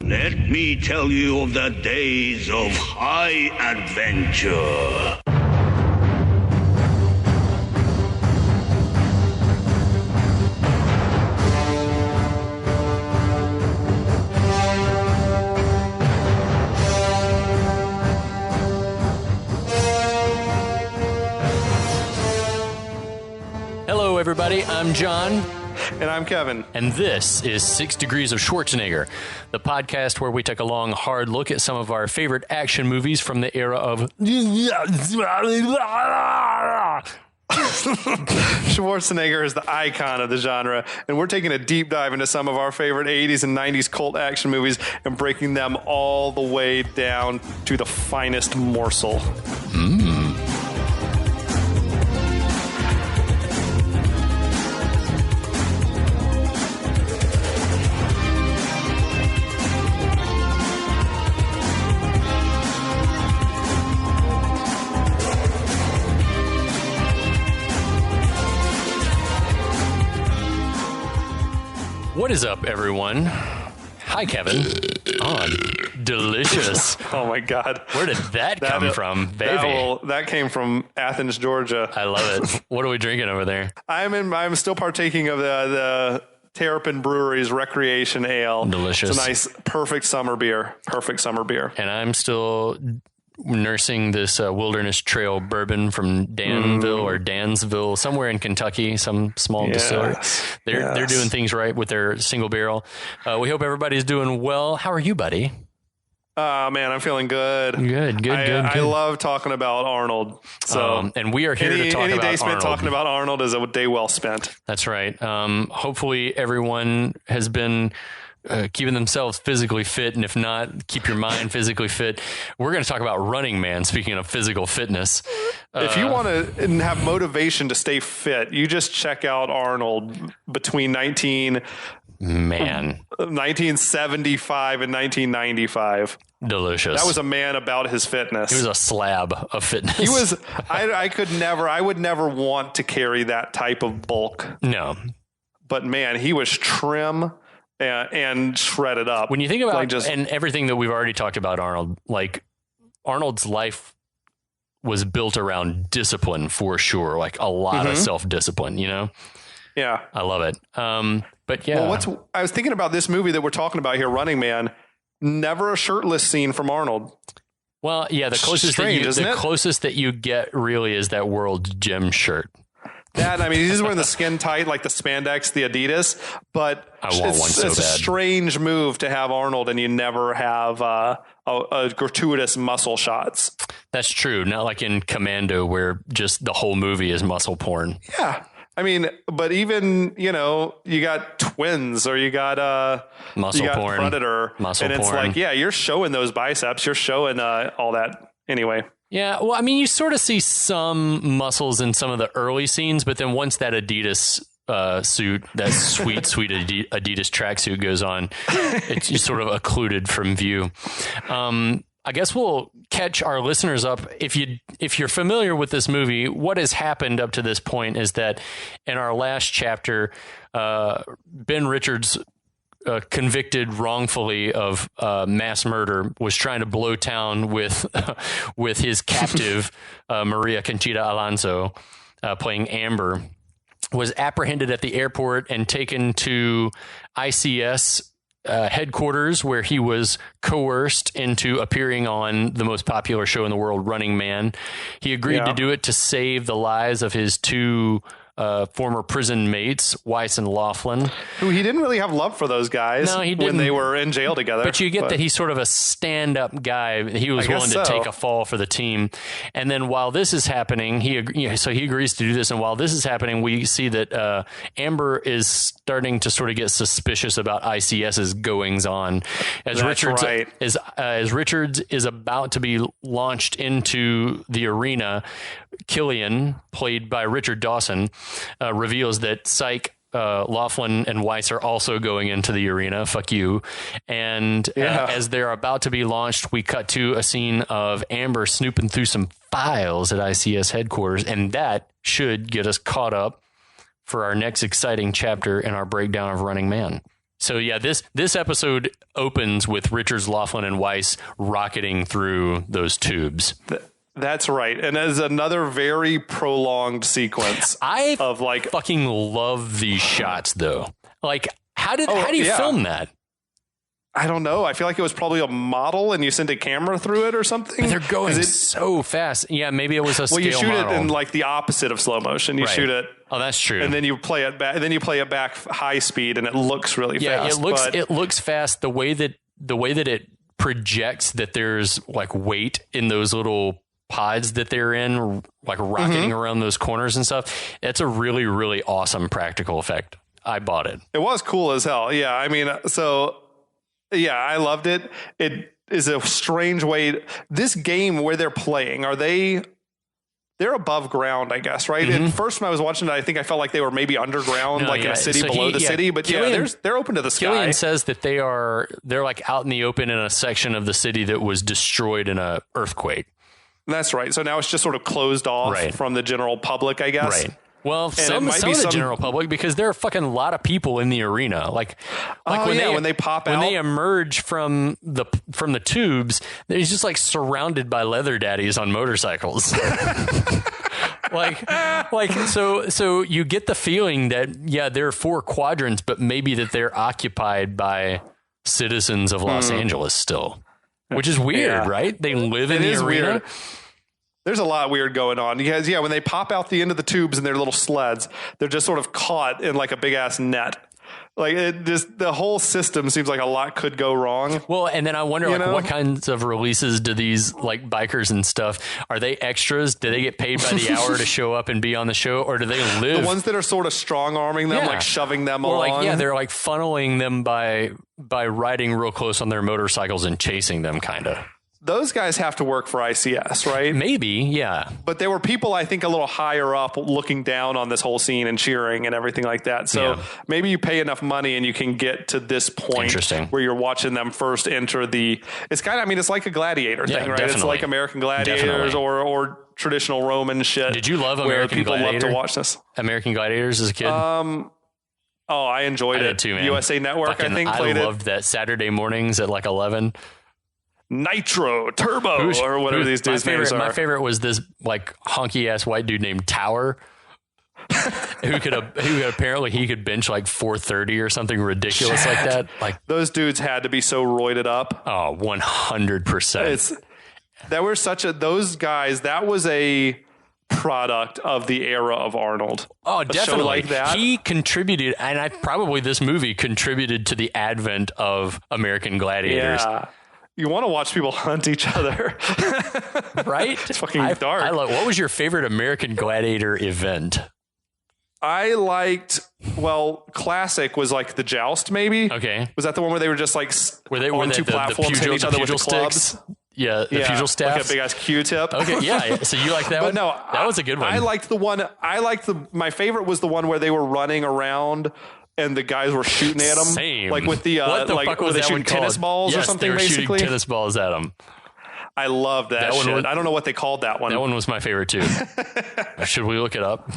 Let me tell you of the days of high adventure. Hello, everybody. I'm John. And I'm Kevin. And this is 6 Degrees of Schwarzenegger, the podcast where we take a long, hard look at some of our favorite action movies from the era of... Schwarzenegger is the icon of the genre, and we're taking a deep dive into some of our favorite 80s and 90s cult action movies and breaking them all the way down to the finest morsel. What is up, everyone? Hi, Kevin. Oh, delicious. Oh, my God. Where did that come from, baby? That came from Athens, Georgia. I love it. What are we drinking over there? I'm still partaking of the Terrapin Brewery's Recreation Ale. Delicious. It's a nice, perfect summer beer. And I'm still nursing this Wilderness Trail bourbon from Danville or Dansville, somewhere in Kentucky, some small distillery. They're doing things right with their single barrel. We hope everybody's doing well. How are you, buddy? Man, I'm feeling good. Good. I love talking about Arnold. So, and we are here to talk about Arnold. Any day spent talking about Arnold is a day well spent. That's right. Hopefully everyone has been keeping themselves physically fit, and if not, keep your mind physically fit. We're going to talk about Running Man, speaking of physical fitness. If you want to have motivation to stay fit, you just check out Arnold between 1975 and 1995. Delicious. That was a man about his fitness. He was a slab of fitness. He was. I would never want to carry that type of bulk. No. But man, he was trim and shredded up. When you think about and everything that we've already talked about Arnold, like Arnold's life was built around discipline for sure, like a lot of self-discipline, you know? Yeah. I love it. But yeah. Well, I was thinking about this movie that we're talking about here, Running Man. Never a shirtless scene from Arnold. Well, yeah, the closest that you get really is that World Gym shirt. That, I mean, he's wearing the skin tight, like the spandex, the Adidas, but it's a strange move to have Arnold and you never have a gratuitous muscle shots. That's true. Not like in Commando where just the whole movie is muscle porn. Yeah. I mean, but even, you got Twins or you got porn, Predator. Muscle and it's porn. like, yeah, you're showing those biceps. You're showing all that anyway. Yeah, well, I mean, you sort of see some muscles in some of the early scenes, but then once that Adidas suit, that sweet Adidas tracksuit goes on, it's just sort of occluded from view. I guess we'll catch our listeners up. If you're familiar with this movie, what has happened up to this point is that in our last chapter, Ben Richards, convicted wrongfully of mass murder, was trying to blow town with his captive Maria Conchita Alonso, playing Amber, was apprehended at the airport and taken to ICS headquarters, where he was coerced into appearing on the most popular show in the world, Running Man. He agreed to do it to save the lives of his two former prison mates, Weiss and Laughlin. Who he didn't really have love for those guys. No, he didn't. When they were in jail together. But you get that he's sort of a stand-up guy. He was willing to take a fall for the team. And then while this is happening, he agrees to do this. And while this is happening, we see that Amber is starting to sort of get suspicious about ICS's goings on. As Richards is about to be launched into the arena, Gilligan, played by Richard Dawson, reveals that Laughlin and Weiss are also going into the arena. Fuck you. And as they're about to be launched, we cut to a scene of Amber snooping through some files at ICS headquarters. And that should get us caught up for our next exciting chapter in our breakdown of Running Man. So yeah, this episode opens with Richards, Laughlin, and Weiss rocketing through those tubes. That's right. And as another very prolonged sequence of like fucking love these shots though. Like how do you film that? I don't know. I feel like it was probably a model and you send a camera through it or something. But they're going so fast. Yeah, maybe it was a scale you shoot model. it in like the opposite of slow motion. You shoot it. Oh, that's true. And then you play it back. And then you play it back high speed, and it looks really fast. It looks fast. The way that it projects that there's like weight in those little pods that they're in, like rocketing around those corners and stuff. That's a really, really awesome practical effect. I bought it. It was cool as hell. Yeah, I mean, I loved it. It is a strange way. This game where they're playing, they're above ground, I guess, right? At first, when I was watching it, I think I felt like they were maybe underground, in a city below the city. But they're open to the sky. Gilligan says that they're like out in the open in a section of the city that was destroyed in an earthquake. That's right. So now it's just sort of closed off from the general public, I guess. Right. Well, some of the general public, because there are fucking a lot of people in the arena. Like when they pop out, when they emerge from the tubes, they're just like surrounded by leather daddies on motorcycles. So you get the feeling that there are 4 quadrants, but maybe that they're occupied by citizens of Los Angeles still, which is weird, right? They live in the arena. Weird. There's a lot weird going on because, when they pop out the end of the tubes in their little sleds, they're just sort of caught in like a big ass net. Like the whole system seems like a lot could go wrong. Well, and then I wonder what kinds of releases do these like bikers and stuff, are they extras? Do they get paid by the hour to show up and be on the show, or do they live? The ones that are sort of strong arming them, like shoving them along. They're like funneling them by riding real close on their motorcycles and chasing them kind of. Those guys have to work for ICS, right? Maybe, yeah. But there were people, I think, a little higher up looking down on this whole scene and cheering and everything like that. So maybe you pay enough money and you can get to this point where you're watching them first enter the... It's kind of, it's like a gladiator thing, right? Definitely. It's like American Gladiators or traditional Roman shit. Did you love American Gladiators? People love to watch this. American Gladiators as a kid? I enjoyed it too, man. USA Network, I think, played it. I loved that Saturday mornings at like 11. Nitro, Turbo, or whatever these dudes' names are. My favorite was this like honky ass white dude named Tower, who could bench like 430 or something ridiculous like that. Like those dudes had to be so roided up. Oh, 100%. Those guys. That was a product of the era of Arnold. Oh, definitely. Show like that. He contributed, and this movie contributed to the advent of American Gladiators. Yeah. You want to watch people hunt each other. Right? It's fucking dark. What was your favorite American Gladiator event? I liked, classic was like the joust, maybe. Okay. Was that the one where they were just like on two platforms hitting each other with the clubs? Yeah, the pugil staff. Like a big ass Q-tip. Okay, yeah. So you like that one? No, that was a good one. I liked the one, my favorite was the one where they were running around and the guys were shooting at them. Same. Like with the, what the fuck was they that shooting tennis balls or something, they were basically? shooting tennis balls at them. I love that shit. I don't know what they called that one. That one was my favorite too. Should we look it up?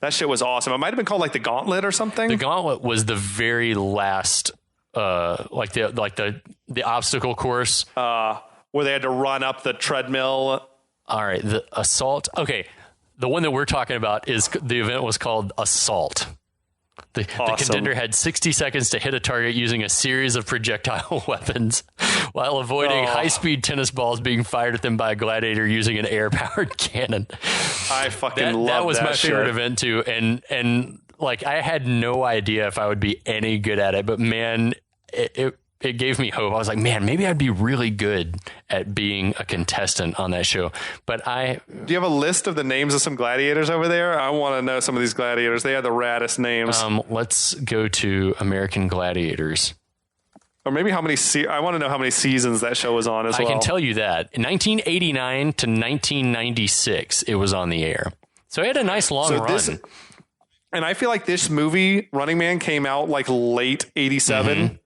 That shit was awesome. It might have been called like the Gauntlet or something. The Gauntlet was the very last, the obstacle course. Where they had to run up the treadmill. All right. The Assault. Okay. The one that we're talking about the event was called Assault. The contender had 60 seconds to hit a target using a series of projectile weapons while avoiding high-speed tennis balls being fired at them by a gladiator using an air-powered cannon. I fucking love that. That was my favorite event too. And like I had no idea if I would be any good at it, but man, it gave me hope. I was like, man, maybe I'd be really good at being a contestant on that show. But do you have a list of the names of some gladiators over there? I want to know some of these gladiators. They have the raddest names. Let's go to American Gladiators. Or maybe I want to know how many seasons that show was on as well. I can tell you that. In 1989 to 1996, it was on the air. So it had a nice long run. And I feel like this movie, Running Man, came out like late 87.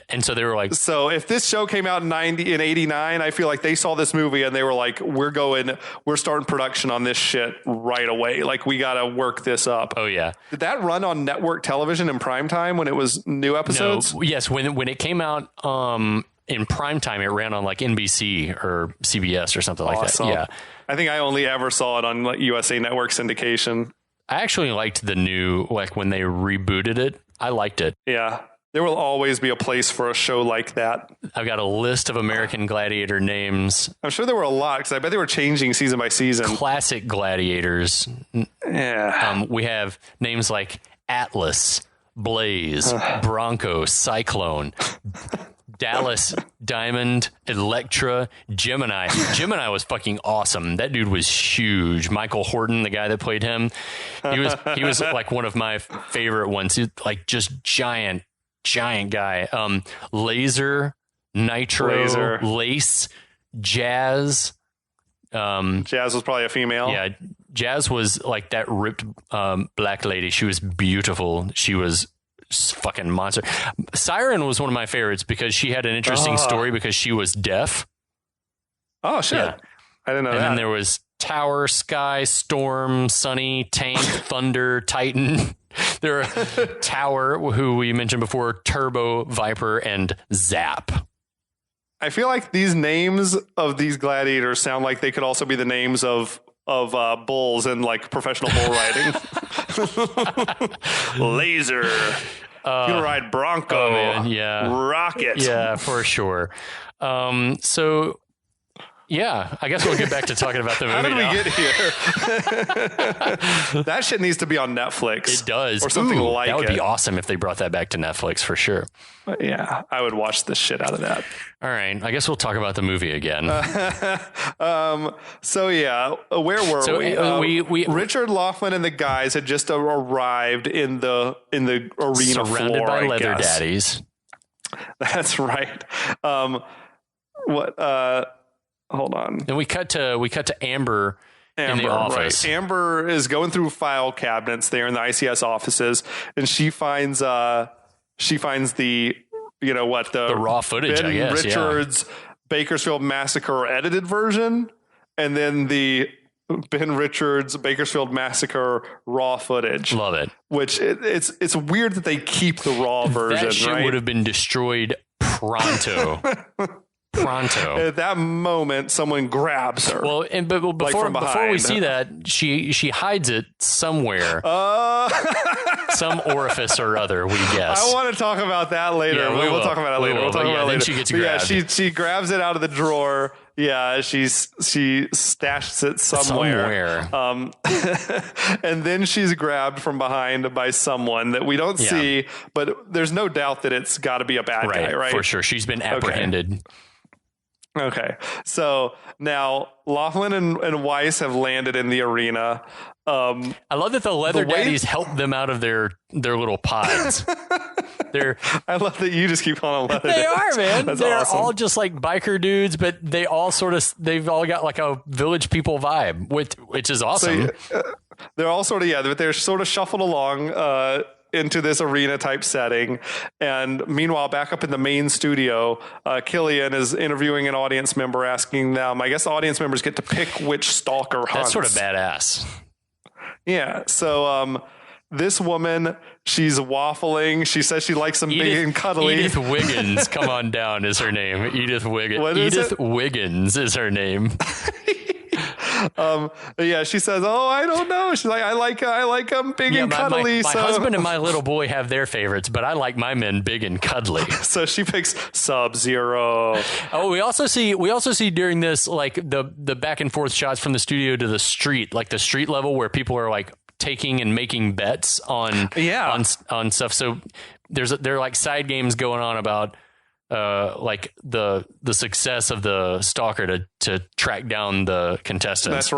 And so they were like, so if this show came out in 89, I feel like they saw this movie and they were like, we're starting production on this shit right away. Like, we got to work this up. oh yeah. Did that run on network television in prime time when it was new episodes? No, yes. When it came out in prime time, it ran on like NBC or CBS or something like that. Yeah. I think I only ever saw it on like USA Network syndication. I actually liked the new, like when they rebooted it, I liked it. Yeah. There will always be a place for a show like that. I've got a list of American Gladiator names. I'm sure there were a lot because I bet they were changing season by season. Classic gladiators. Yeah. We have names like Atlas, Blaze, Bronco, Cyclone, Dallas, Diamond, Electra, Gemini. Gemini was fucking awesome. That dude was huge. Michael Horton, the guy that played him, he was like one of my favorite ones. He's like just giant guy. Laser, Nitro, Lace, Jazz. Jazz was probably a female. Yeah, Jazz was like that ripped black lady. She was beautiful. She was fucking monster. Siren was one of my favorites because she had an interesting story because she was deaf. Oh shit! Yeah. I didn't know that. And then there was Tower, Sky, Storm, Sunny, Tank, Thunder, Titan. There are Tower, who we mentioned before, Turbo, Viper, and Zap. I feel like these names of these gladiators sound like they could also be the names of bulls in like professional bull riding. Laser. You can ride Bronco. Oh man, yeah. Rocket. Yeah, for sure. So yeah, I guess we'll get back to talking about the movie. How did now. we get here? That shit needs to be on Netflix. It does. Or something like that would it. be awesome if they brought that back to Netflix for sure. Yeah, I would watch the shit out of that. All right, I guess we'll talk about the movie again. So yeah, where were we? Richard Laughlin and the guys had just arrived in the arena, surrounded floor, by I leather guess. daddies. That's right. Hold on. Then we cut to Amber in the office. Right. Amber is going through file cabinets there in the ICS offices, and she finds the raw footage, Ben I guess, Richards Bakersfield Massacre edited version, and then the Ben Richards Bakersfield Massacre raw footage. Love it. Which it's weird that they keep the raw version. That shit would have been destroyed pronto. At that moment, someone grabs her. Well, but before we see that, she hides it somewhere, some orifice or other. We guess. I want to talk about that later. Yeah, we'll talk about it later. We'll talk about it later. Then she gets grabbed. Yeah, she grabs it out of the drawer. Yeah, she stashes it somewhere. And then she's grabbed from behind by someone that we don't see, but there's no doubt that it's got to be a bad guy, right? For sure. She's been apprehended. Okay, so now Laughlin and Weiss have landed in the arena. I love that the leather daddies help them out of their little pods. I love that you just keep calling them leather They daddies. are, man. That's They're awesome. all just like biker dudes, but they've all got like a Village People vibe, which is awesome. So, they're all sort of, but they're sort of shuffled along into this arena type setting. And meanwhile, back up in the main studio, Gilligan is interviewing an audience member, asking them, I guess audience members get to pick which stalker hunts. That's sort of badass. Yeah. So this woman, she's waffling. She says she likes them big and cuddly. Edith Wiggins, come on down, is her name. Edith Wiggins. What is Edith it? Wiggins is her name. Yeah, she says, "Oh, I don't know." She's like, "I like them big and cuddly." My husband and my little boy have their favorites, but I like my men big and cuddly. So she picks Subzero. Oh, we also see during this like the back and forth shots from the studio to the street, like the street level where people are like taking and making bets on stuff. So there are like side games going on about like the success of the stalker to track down the contestants.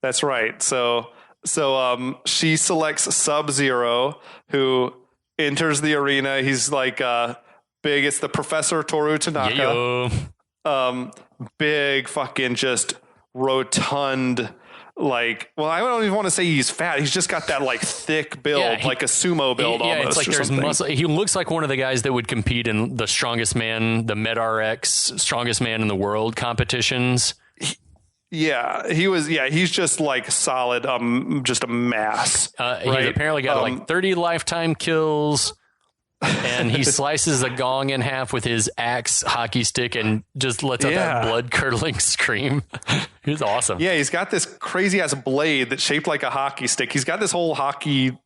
That's right. So she selects Subzero, who enters the arena. He's like big. It's the Professor Toru Tanaka. Yeah. Big fucking just rotund like, well, I don't even want to say he's fat. He's just got that like thick build, like a sumo build almost. It's like there's something. muscle. He looks like one of the guys that would compete in the Strongest Man, the MedRx Strongest Man in the World competitions. Yeah, he was. Yeah, he's just like solid, just a mass. Right? He's Right? apparently got like 30 lifetime kills. And he slices a gong in half with his axe hockey stick and just lets out that blood curdling scream. He's awesome. Yeah, he's got this crazy ass blade that's shaped like a hockey stick. He's got this whole hockey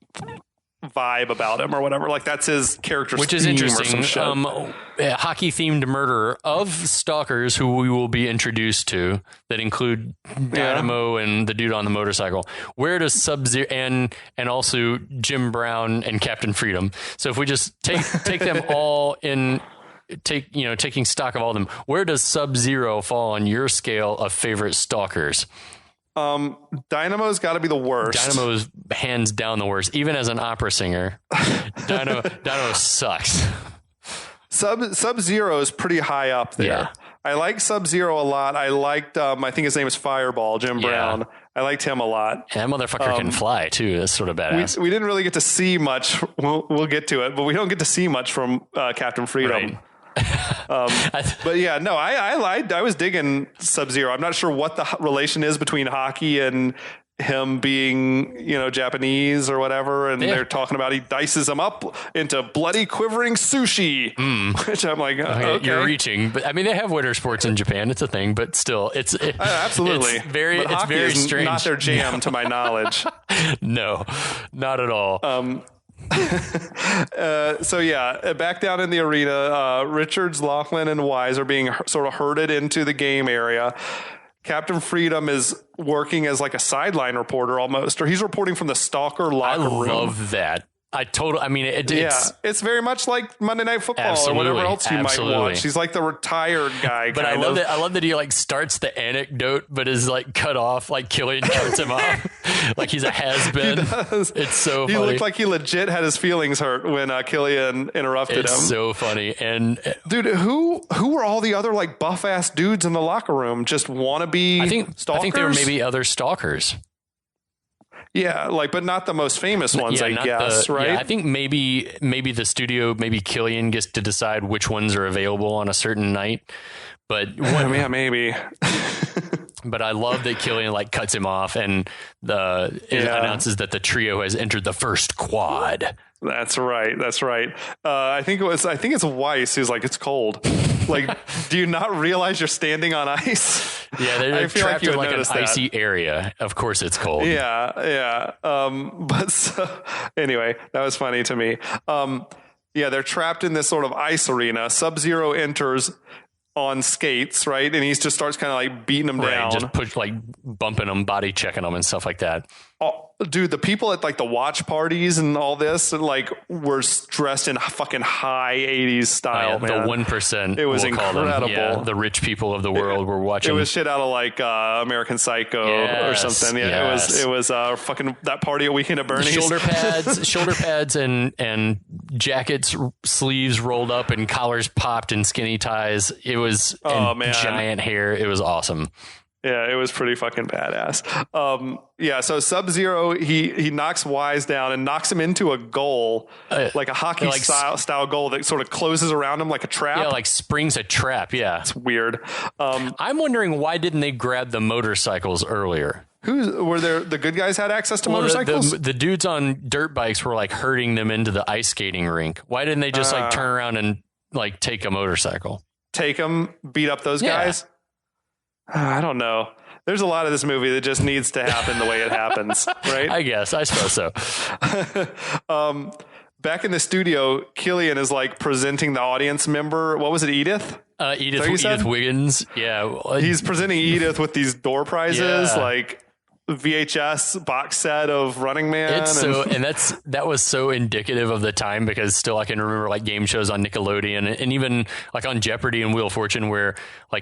vibe about him or whatever. Like that's his character, which is interesting. Hockey themed murderer of stalkers who we will be introduced to that include Dynamo and the dude on the motorcycle. Where does Subzero and also Jim Brown and Captain Freedom? So if we just take them all in, taking stock of all of them, where does Subzero fall on your scale of favorite stalkers? Dynamo's got to be the worst. Dynamo's hands down the worst. Even as an opera singer, Dynamo sucks. Subzero is pretty high up there. Yeah. I like Subzero a lot. I liked, I think his name is Fireball, Jim Brown. I liked him a lot. And that motherfucker can fly too. That's sort of badass. We didn't really get to see much. We'll get to it, but we don't get to see much from Captain Freedom. Right. But yeah, no, I was digging Subzero. I'm not sure what the relation is between hockey and him being, Japanese or whatever. And they're talking about he dices them up into bloody quivering sushi, which I'm like, okay. You're reaching, but I mean, they have winter sports in Japan. It's a thing, but still absolutely it's very strange. Not their jam to my knowledge. No, not at all. So yeah, back down in the arena, Richards, Laughlin, and Weiss are being sort of herded into the game area. Captain Freedom is working as like a sideline reporter almost, or he's reporting from the Stalker locker room. I love that. It's very much like Monday Night Football or whatever else you might watch. He's like the retired guy. But I love that he like starts the anecdote, but is like cut off, like Gilligan cuts him off, like he's a has-been. It's so funny. He looked like he legit had his feelings hurt when Gilligan interrupted him. It's so funny. And dude, who were all the other like buff ass dudes in the locker room? Just wannabe stalkers? I think there were maybe other stalkers. Yeah, but not the most famous ones, I guess, right? Yeah, I think maybe the studio, maybe Gilligan gets to decide which ones are available on a certain night. But maybe. But I love that Gilligan cuts him off and announces that the trio has entered the first quad. That's right. I think it's Weiss who's like, it's cold. Do you not realize you're standing on ice? Yeah, they're trapped in an icy area. Of course it's cold. Yeah. But so, anyway, that was funny to me. They're trapped in this sort of ice arena. Subzero enters on skates, right? And he just starts kind of beating them down. Just bumping them, body checking them and stuff like that. Oh, dude, the people at the watch parties and all this and were dressed in fucking high 80s style, man. The 1%. It was incredible. Yeah, the rich people of the world were watching. It was shit out of American Psycho or something. Yeah, it was fucking that party at Weekend at Bernie's. Shoulder pads and jackets, sleeves rolled up and collars popped and skinny ties. It was giant hair. It was awesome. Yeah, it was pretty fucking badass. So Subzero, he knocks Weiss down and knocks him into a goal, like a hockey style goal that sort of closes around him like a trap. Yeah, springs a trap. Yeah, it's weird. I'm wondering why didn't they grab the motorcycles earlier? The good guys had access to motorcycles? The dudes on dirt bikes were herding them into the ice skating rink. Why didn't they just turn around and take a motorcycle? Take them, beat up those guys? I don't know. There's a lot of this movie that just needs to happen the way it happens, right? I guess. I suppose so. Back in the studio, Gilligan is presenting the audience member. What was it, Edith? Edith Wiggins. Yeah. He's presenting Edith with these door prizes, VHS box set of Running Man. That was so indicative of the time because still I can remember game shows on Nickelodeon and even on Jeopardy and Wheel of Fortune where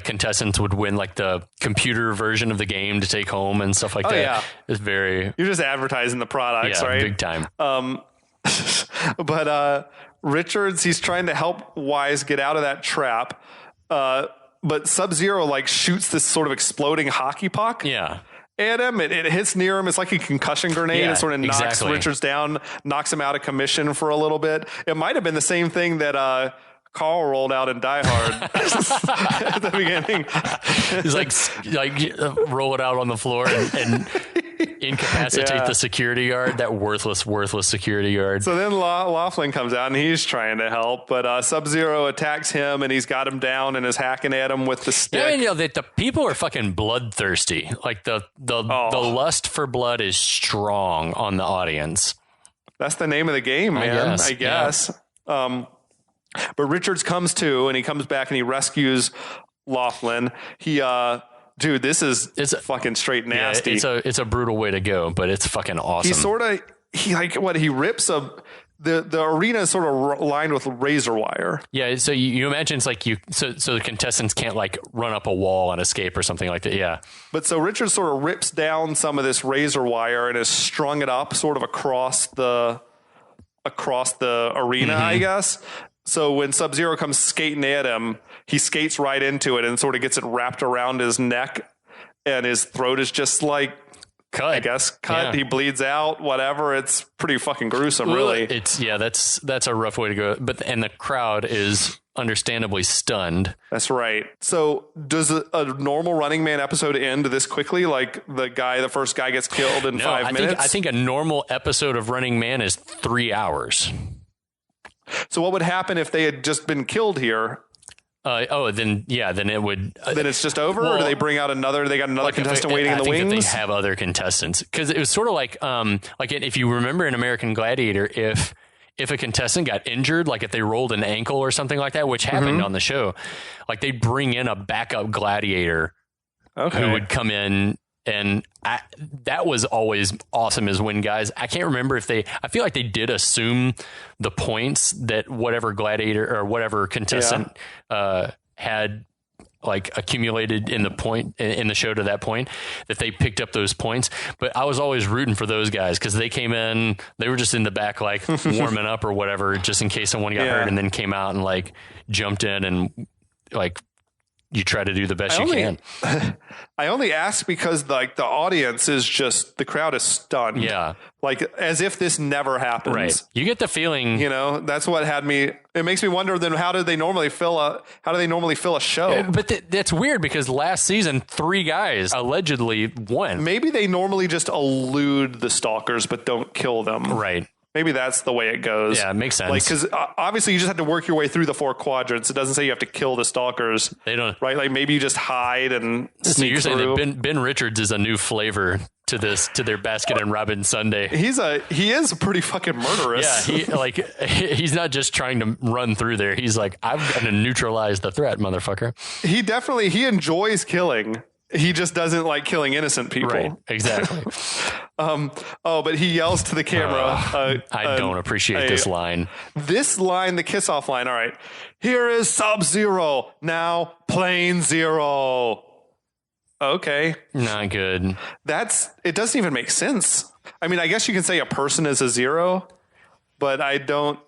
contestants would win the computer version of the game to take home and stuff like that. Yeah. It's very... You're just advertising the products, right? Big time. But Richards, he's trying to help Weiss get out of that trap. But Subzero shoots this sort of exploding hockey puck. Yeah. at him. It hits near him. It's like a concussion grenade. Yeah, It sort of knocks Richards down, knocks him out of commission for a little bit. It might have been the same thing that Carl rolled out in Die Hard at the beginning. He's like roll it out on the floor and incapacitate the security guard, that worthless security guard. So then Laughlin comes out and he's trying to help, but Subzero attacks him and he's got him down and is hacking at him with the stick. Yeah, I mean, the people are fucking bloodthirsty. Like the lust for blood is strong on the audience. That's the name of the game, man. I guess. Yeah. But Richards comes to and he comes back and he rescues Laughlin. Dude, it's fucking straight nasty. Yeah, it's a brutal way to go, but it's fucking awesome. He rips the arena is sort of lined with razor wire. Yeah, so you imagine it's like so the contestants can't like run up a wall and escape or something like that. Yeah. But so Richard sort of rips down some of this razor wire and has strung it up sort of across the arena, I guess. So when Subzero comes skating at him, he skates right into it and sort of gets it wrapped around his neck, and his throat is just like cut. Yeah. He bleeds out, whatever. It's pretty fucking gruesome, really. That's a rough way to go. And the crowd is understandably stunned. That's right. So does a normal Running Man episode end this quickly? Like the first guy gets killed in 5 minutes? I think a normal episode of Running Man is 3 hours. So what would happen if they had just been killed here? Then it would. Then it's just over, or do they bring out another? They got another contestant waiting in the wings. I think they have other contestants, because it was sort of like if you remember in American Gladiator, if a contestant got injured, like if they rolled an ankle or something like that, which happened on the show, like they bring in a backup gladiator who would come in. And that was always awesome, is when guys, I can't remember if I feel like they did assume the points that whatever gladiator or whatever contestant had like accumulated in the show to that point, that they picked up those points. But I was always rooting for those guys, because they came in, they were just in the back, like warming up or whatever, just in case someone got hurt, and then came out and like jumped in and like, you try to do the best you can. I only ask because like the audience is just, the crowd is stunned. Yeah. Like as if this never happens. Right. You get the feeling, that's what had me. It makes me wonder then how do they normally fill a show? But that's weird, because last season 3 guys allegedly won. Maybe they normally just elude the stalkers but don't kill them. Right. Maybe that's the way it goes. Yeah, it makes sense. Like, because obviously you just have to work your way through the 4 quadrants. It doesn't say you have to kill the stalkers. They don't. Right? Like maybe you just hide and sneak so you're through. saying that Ben Richards is a new flavor to their Baskin and Robbins Sunday. He is pretty fucking murderous. Yeah, he's not just trying to run through there. He's like, I'm going to neutralize the threat, motherfucker. He enjoys killing. He just doesn't like killing innocent people. Right, exactly. But he yells to the camera. I don't appreciate this line. This line, the kiss off line. All right. Here is Subzero. Now Plane Zero. Okay. Not good. It doesn't even make sense. I mean, I guess you can say a person is a zero, but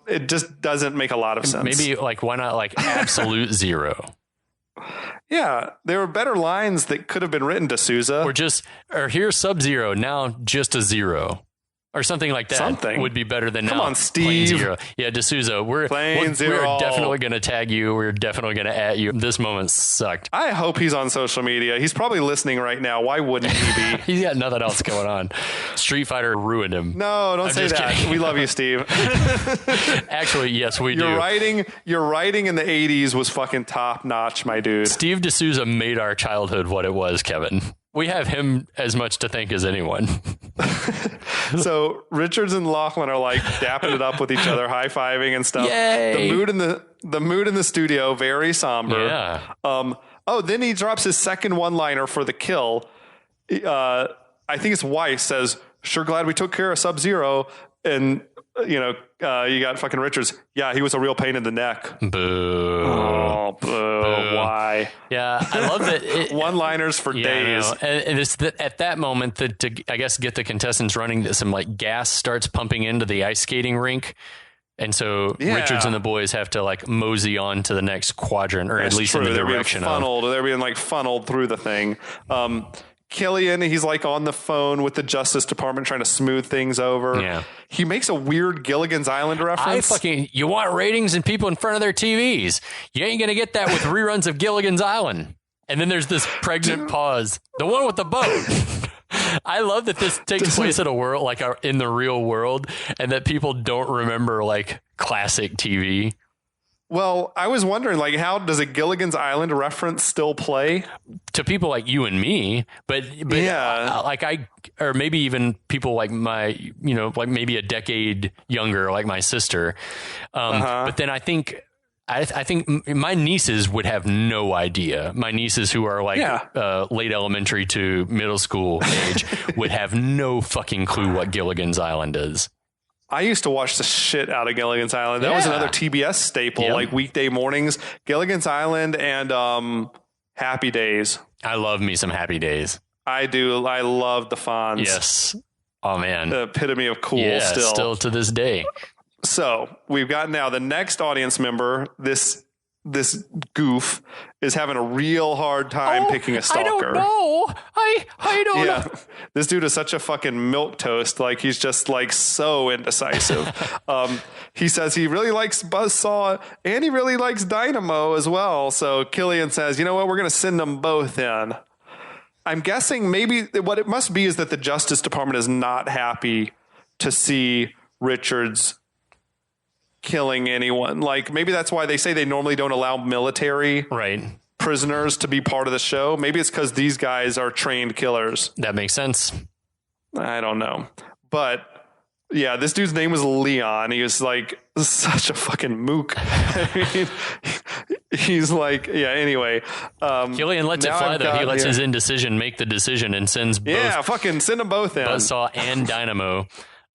it just doesn't make a lot of sense. Maybe like, why not like absolute zero? Yeah, there were better lines that could have been written to Sousa. Or here's Subzero, now just a zero. Or something like that. Something would be better than Come now. on, Steve. Zero. Yeah, D'Souza, we're definitely going to tag you. We're definitely going to at you. This moment sucked. I hope he's on social media. He's probably listening right now. Why wouldn't he be? He's got nothing else going on. Street Fighter ruined him. No, don't say that. Kidding. We love you, Steve. Actually, yes, we do. Your writing in the 80s was fucking top notch, my dude. Steve D'Souza made our childhood what it was, Kevin. We have him as much to thank as anyone. So Richards and Laughlin are like dapping it up with each other, high-fiving and stuff. Yay! The mood in the studio, very somber. Yeah. Then he drops his second one-liner for the kill. I think it's Weiss says, "Sure glad we took care of Subzero." And you got fucking Richards. Yeah, he was a real pain in the neck. Boo. Oh, boo. Why? Yeah, I love that. One-liners for days. And it's at that moment that to, I guess, get the contestants running, some like gas starts pumping into the ice skating rink. And so Richards and the boys have to like mosey on to the next quadrant, or at least in the direction They're being like funneled through the thing. Gilligan, he's like on the phone with the Justice Department trying to smooth things over. Yeah. He makes a weird Gilligan's Island reference. You want ratings and people in front of their TVs. You ain't going to get that with reruns of Gilligan's Island. And then there's this pregnant pause. The one with the boat. I love that this takes place in a world, like in the real world, and that people don't remember like classic TV. Well, I was wondering, like, how does a Gilligan's Island reference still play? To people like you and me, but yeah, or maybe even people like like maybe a decade younger, like my sister. But then I think my nieces would have no idea. My nieces who are like late elementary to middle school age would have no fucking clue what Gilligan's Island is. I used to watch the shit out of Gilligan's Island. That was another TBS staple, like weekday mornings. Gilligan's Island and Happy Days. I love me some Happy Days. I do. I love the Fonz. Yes. Oh, man. The epitome of cool still to this day. So we've got now the next audience member, this goof, is having a real hard time picking a stalker. I don't know. I don't know. This dude is such a fucking milquetoast. Like, he's just like so indecisive. He says he really likes Buzzsaw and he really likes Dynamo as well. So Gilligan says, you know what? We're going to send them both in. I'm guessing maybe what it must be is that the Justice Department is not happy to see Richards killing anyone. Like, maybe that's why they say they normally don't allow military prisoners to be part of the show. Maybe it's because these guys are trained killers. That makes sense. I don't know. But yeah, this dude's name was Leon. He was like such a fucking mook. I mean, he's like, anyway. Gilligan lets it fly, though. He lets his indecision make the decision and sends both. Yeah, fucking send them both in. Buzzsaw and Dynamo.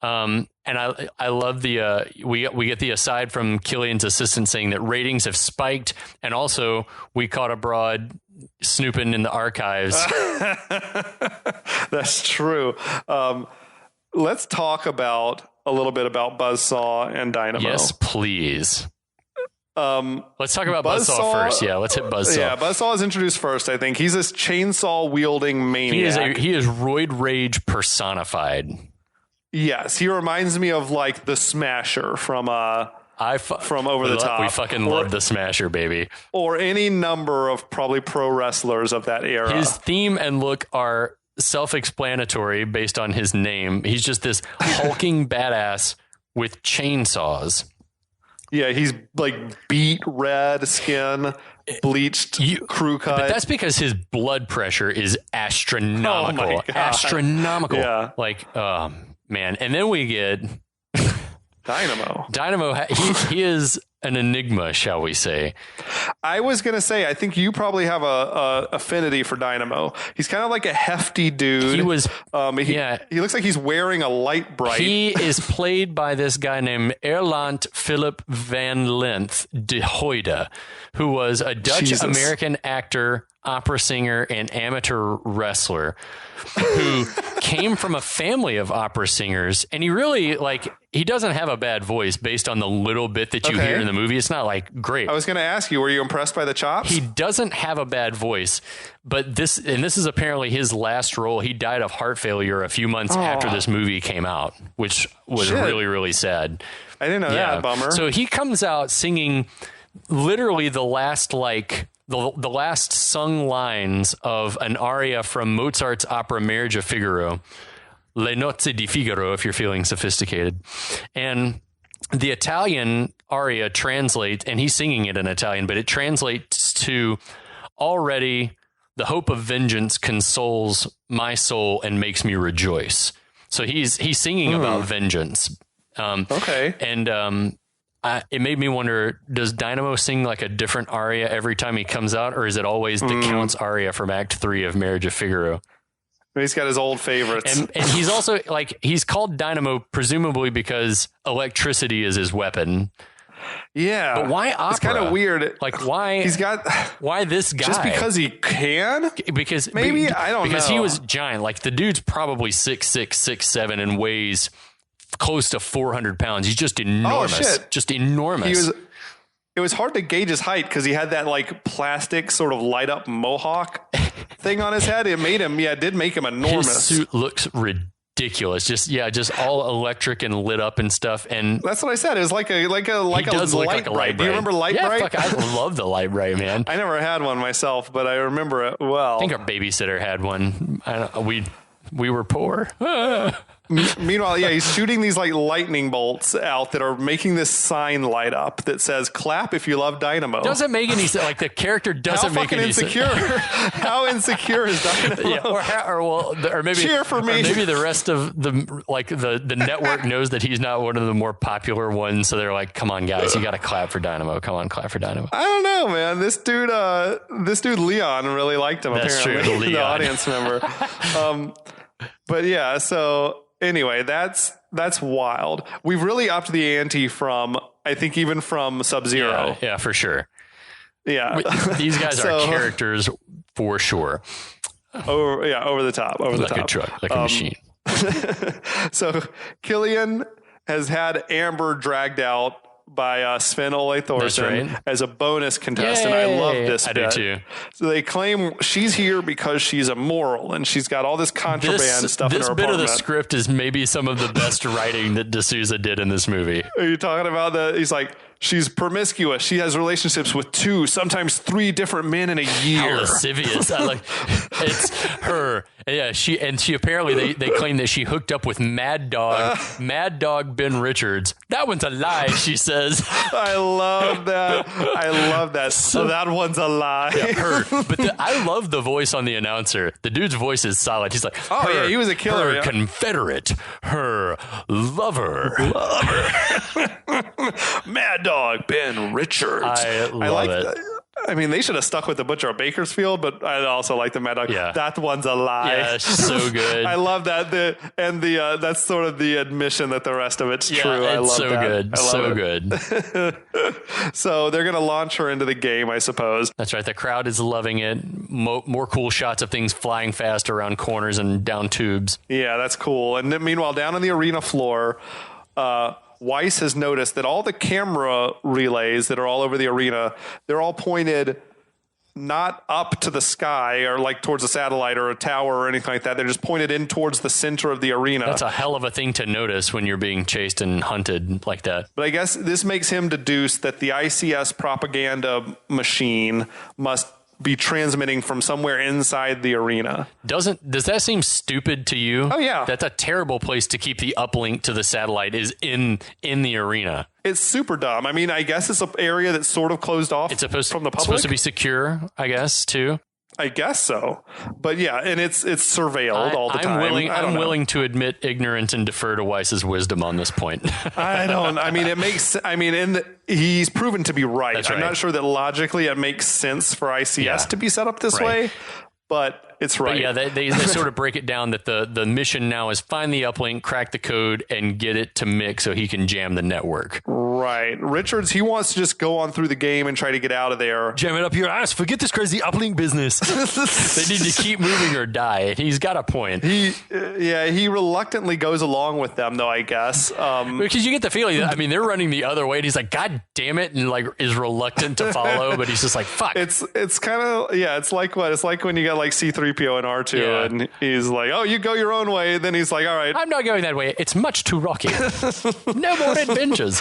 And I love the we get the aside from Gilligan's assistant saying that ratings have spiked, and also we caught a broad snooping in the archives. That's true. Let's talk a little bit about Buzzsaw and Dynamo. Yes, please. Let's talk about Buzzsaw first. Yeah, let's hit Buzzsaw. Yeah, Buzzsaw is introduced first, I think. He's this chainsaw wielding maniac. He is roid rage personified. Yes, he reminds me of like the Smasher from Over the Top. We fucking love the Smasher, baby. Or any number of probably pro wrestlers of that era. His theme and look are self-explanatory based on his name. He's just this hulking badass with chainsaws. Yeah, he's like beet red skin, bleached crew cut. But that's because his blood pressure is astronomical. Oh my God. Astronomical. Yeah. Like, man. And then we get Dynamo. He is an enigma, shall we say. I was going to say, I think you probably have a affinity for Dynamo. He's kind of like a hefty dude. He was, he looks like he's wearing a light bright. He is played by this guy named Erland Philip van Lent de Hoyde, who was a Dutch-American actor, opera singer, and amateur wrestler who came from a family of opera singers. And he really, he doesn't have a bad voice based on the little bit that you hear in the movie. It's not great. I was going to ask you, were you impressed by the chops? He doesn't have a bad voice, but this is apparently his last role. He died of heart failure a few months after this movie came out, which was really, really sad. I didn't know that. Bummer. So he comes out singing literally the last the last sung lines of an aria from Mozart's opera Marriage of Figaro, Le Nozze di Figaro, if you're feeling sophisticated. And the Italian aria translates, and he's singing it in Italian, but it translates to, already the hope of vengeance consoles my soul and makes me rejoice. So he's singing about vengeance. And it made me wonder, does Dynamo sing like a different aria every time he comes out, or is it always the Count's aria from Act 3 of Marriage of Figaro? He's got his old favorites. And he's also he's called Dynamo presumably because electricity is his weapon. Yeah. But why opera? It's kind of weird. Why this guy? Just because he can? Because I don't know. Because he was giant. The dude's probably 6'6", 6'7", and weighs close to 400 pounds. He's just enormous. Oh, shit. Just enormous. It was hard to gauge his height because he had that plastic sort of light up mohawk thing on his head. It did make him enormous. His suit looks ridiculous. Just all electric and lit up and stuff. And that's what I said. It was like a light bright. Do you remember Light Bright? Fuck, I love the Light Bright, man. I never had one myself, but I remember it well. I think our babysitter had one. We were poor. Meanwhile, he's shooting these like lightning bolts out that are making this sign light up that says "Clap if you love Dynamo." Doesn't make any sense. Like the character doesn't make any sense. How insecure is Dynamo? Yeah, or maybe cheer for me. Or maybe the rest of the network knows that he's not one of the more popular ones, so they're like, "Come on, guys, you got to clap for Dynamo. Come on, clap for Dynamo." I don't know, man. This dude Leon really liked him. That's apparently, true, Leon. the audience member. But yeah, so. Anyway, that's wild. We've really upped the ante from, I think, even from Subzero. Yeah, for sure. Yeah. These guys are characters for sure. Over the top. Like a truck, like a machine. So Gilligan has had Amber dragged out by Sven Ole Thorsen as a bonus contestant. Yay. I love this bit. I do too. So they claim she's here because she's immoral and she's got all this contraband stuff in her apartment. This bit of the script is maybe some of the best writing that D'Souza did in this movie. Are you talking about that? He's like, she's promiscuous. She has relationships with 2, sometimes 3 different men in a year. How lascivious. It's her. Yeah, she apparently they claim that she hooked up with Mad Dog Ben Richards. That one's a lie, she says. I love that. So that one's a lie. Yeah, her. But I love the voice on the announcer. The dude's voice is solid. He's like, he was a killer. Her Confederate, her lover. Mad Dog Ben Richards. I love it. I mean, they should have stuck with the Butcher of Bakersfield, but I also like the Mad Dog. Yeah. That one's a lie. Yeah, it's so good. I love that. That's sort of the admission that the rest of it's true. I love so that. good. So good. So they're going to launch her into the game, I suppose. That's right. The crowd is loving it. More cool shots of things flying fast around corners and down tubes. Yeah, that's cool. And then meanwhile, down on the arena floor, Weiss has noticed that all the camera relays that are all over the arena, they're all pointed not up to the sky or like towards a satellite or a tower or anything like that. They're just pointed in towards the center of the arena. That's a hell of a thing to notice when you're being chased and hunted like that. But I guess this makes him deduce that the ICS propaganda machine must be transmitting from somewhere inside the arena. Does that seem stupid to you? Oh, yeah. That's a terrible place to keep the uplink to the satellite is in the arena. It's super dumb. I mean, I guess it's an area that's sort of closed off from the public. It's supposed to be secure, I guess, too. I guess so. But yeah, and it's surveilled all the time. I'm willing to admit ignorance and defer to Weiss's wisdom on this point. He's proven to be right. That's I'm not sure that logically it makes sense for ICS to be set up this way, but it's right. But yeah, they sort of break it down that the mission now is find the uplink, crack the code, and get it to Mick so he can jam the network. Right. Richards, he wants to just go on through the game and try to get out of there. Jam it up your ass. Forget this crazy uplink business. They need to keep moving or die. He's got a point. He reluctantly goes along with them, though, I guess. Because you get the feeling that, they're running the other way, and he's like, God damn it, and like is reluctant to follow, but he's just like, fuck. It's kind of, it's like what? It's like when you got like C-3PO and R2, and he's like, oh, you go your own way. And then he's like, all right. I'm not going that way. It's much too rocky. No more adventures.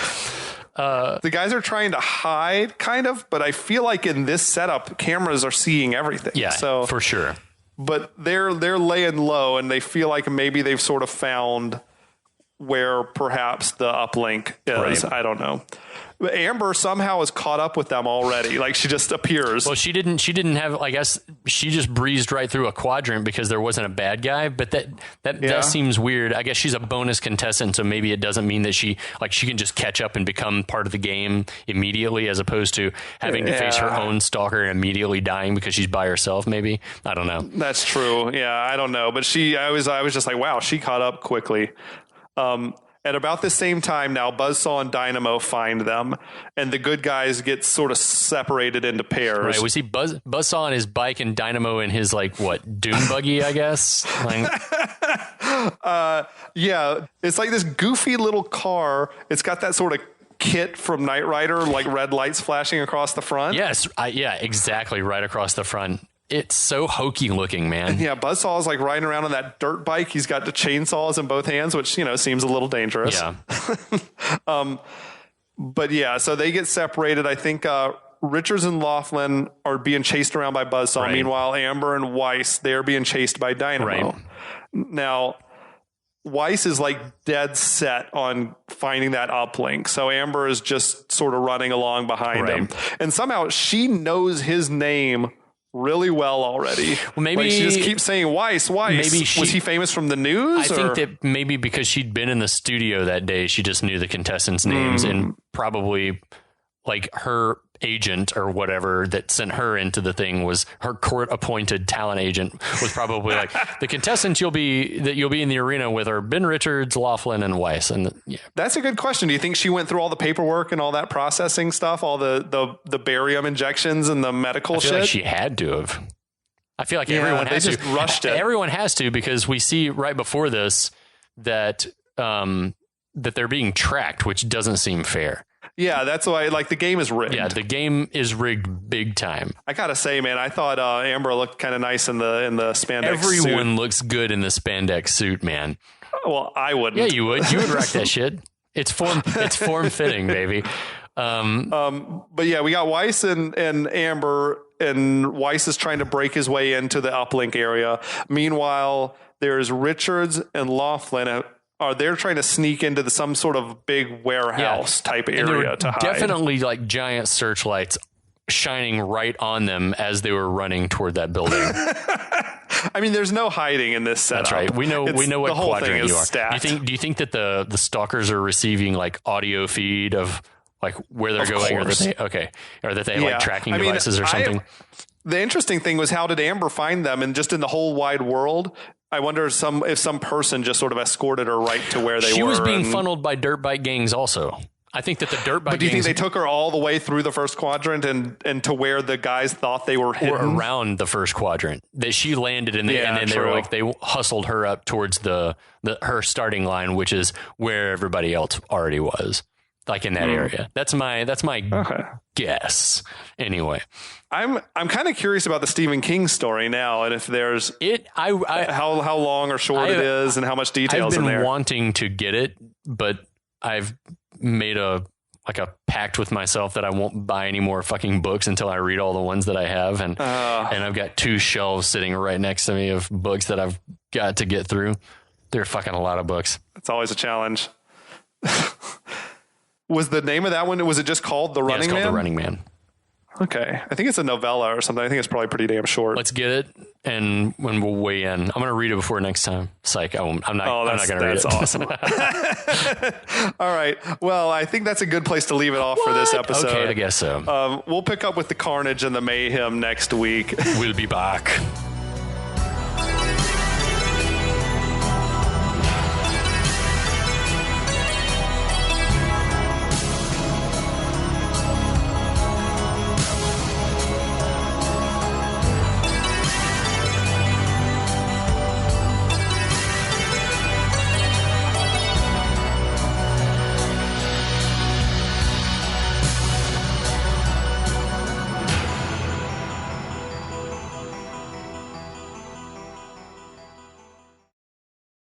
The guys are trying to hide, kind of, but I feel like in this setup, cameras are seeing everything. Yeah, so for sure. But they're laying low, and they feel like maybe they've sort of found where perhaps the uplink is. Right. I don't know. But Amber somehow is caught up with them already. Like she just appears. Well, she didn't have, I guess she just breezed right through a quadrant because there wasn't a bad guy, but that seems weird. I guess she's a bonus contestant, so maybe it doesn't mean that she can just catch up and become part of the game immediately as opposed to having to face her own stalker and immediately dying because she's by herself, maybe. I don't know. That's true. Yeah, I don't know. But I was just like, wow, she caught up quickly. At about the same time now, Buzzsaw and Dynamo find them, and the good guys get sort of separated into pairs. Right? Was he Buzzsaw on his bike and Dynamo in his dune buggy? I guess. Yeah, it's like this goofy little car. It's got that sort of kit from Knight Rider, like red lights flashing across the front. Yes, exactly, right across the front. it's so hokey looking, man. Yeah, Buzzsaw is like riding around on that dirt bike. He's got the chainsaws in both hands, which, seems a little dangerous. Yeah. But yeah, so they get separated. I think Richards and Laughlin are being chased around by Buzzsaw. Right. Meanwhile, Amber and Weiss, they're being chased by Dynamo. Right. Now, Weiss is like dead set on finding that uplink. So Amber is just sort of running along behind him. And somehow she knows his name really well already. Well, maybe she just keeps saying Weiss. Maybe was he famous from the news? I think that maybe because she'd been in the studio that day, she just knew the contestants' names, and probably like her agent or whatever that sent her into the thing was her court appointed talent agent was probably like the contestants you'll be in the arena with are Ben Richards, Laughlin, and Weiss. And yeah, that's a good question. Do you think she went through all the paperwork and all that processing stuff, all the barium injections and the medical shit? Like she had to have. I feel like everyone has just rushed it. Everyone has to, because we see right before this that that they're being tracked, which doesn't seem fair. Yeah, that's why, like, the game is rigged. Yeah, the game is rigged big time. I gotta say, man, I thought Amber looked kind of nice in the spandex Everyone suit. looks good in the spandex suit, man. Well, I wouldn't. Yeah, you would. You would rock that shit. It's form fitting, baby. But yeah, we got Weiss and Amber, and Weiss is trying to break his way into the uplink area. Meanwhile, there's Richards and Laughlin. They're trying to sneak into some sort of big warehouse type area to hide. Definitely like giant searchlights shining right on them as they were running toward that building. I mean, there's no hiding in this setup. That's right. We know what quadrant you are. Stacked. Do you think that the stalkers are receiving like audio feed of like where they're going, or that they like tracking devices or something? The interesting thing was, how did Amber find them? And just in the whole wide world, I wonder if some person just sort of escorted her right to where they were. She was being funneled by dirt bike gangs also. I think that the dirt bike gangs... But do you think they took her all the way through the first quadrant and to where the guys thought they were hidden? Or around the first quadrant. That she landed in and then they hustled her up towards her starting line, which is where everybody else already was. Like in that area. That's my guess. Anyway, I'm kind of curious about the Stephen King story now, and if there's how long or short it is, and how much details in there. I've been wanting to get it, but I've made a pact with myself that I won't buy any more fucking books until I read all the ones that I have, and I've got 2 shelves sitting right next to me of books that I've got to get through. There are fucking a lot of books. It's always a challenge. Was the name of that one, was it just called The Running Man? It's called The Running Man. Okay. I think it's a novella or something. I think it's probably pretty damn short. Let's get it, and when we'll weigh in. I'm going to read it before next time. Psych. I'm not going to read it. That's awesome. All right. Well, I think that's a good place to leave it off for this episode. Okay, I guess so. We'll pick up with the carnage and the mayhem next week. We'll be back.